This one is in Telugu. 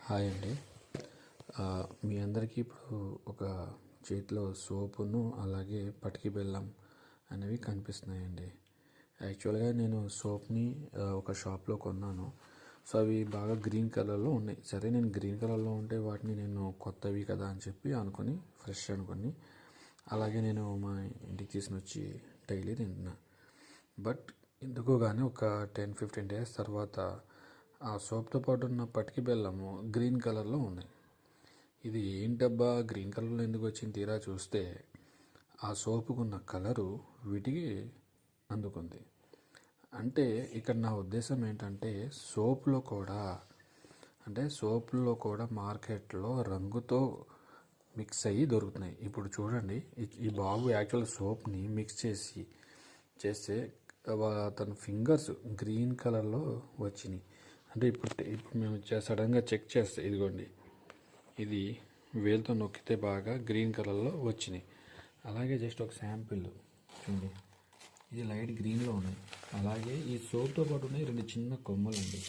హాయ్ అండి. మీ అందరికీ ఇప్పుడు ఒక చేతిలో సోపును అలాగే పటికి బెల్లం అనేవి కనిపిస్తున్నాయండి. యాక్చువల్గా నేను సోప్ని ఒక షాప్లో కొన్నాను. సో అవి బాగా గ్రీన్ కలర్లో ఉన్నాయి. సరే, నేను గ్రీన్ కలర్లో ఉంటే వాటిని నేను కొత్తవి కదా అని చెప్పి అనుకుని, ఫ్రెష్ అనుకుని అలాగే నేను మా ఇంటికి తీసుకుని వచ్చి డైలీ తింటున్నా. బట్ ఎందుకో కానీ ఒక 10-15 డేస్ తర్వాత ఆ సోప్తో పాటు ఉన్న పటికి బెల్లము గ్రీన్ కలర్లో ఉంది. ఇది ఏంటబ్బా గ్రీన్ కలర్లో ఎందుకు వచ్చింది తీరా చూస్తే ఆ సోపుకున్న కలరు వీటికి అందుకుంది. అంటే ఇక్కడ నా ఉద్దేశం ఏంటంటే సోపులో కూడా మార్కెట్లో రంగుతో మిక్స్ అయ్యి దొరుకుతున్నాయి. ఇప్పుడు చూడండి, ఈ బాబు యాక్చువల్ సోప్ని మిక్స్ చేస్తే తన ఫింగర్స్ గ్రీన్ కలర్లో వచ్చినాయి. అంటే ఇప్పుడు మేము సడన్గా చెక్ చేస్తే ఇదిగోండి, ఇది వేలుతో నొక్కితే బాగా గ్రీన్ కలర్లో వచ్చినాయి. అలాగే జస్ట్ ఒక శాంపిల్ చూడండి, ఇది లైట్ గ్రీన్లో ఉన్నాయి. అలాగే ఈ సోప్తో పాటు ఉన్నాయి 2 చిన్న కొమ్మలు అండి.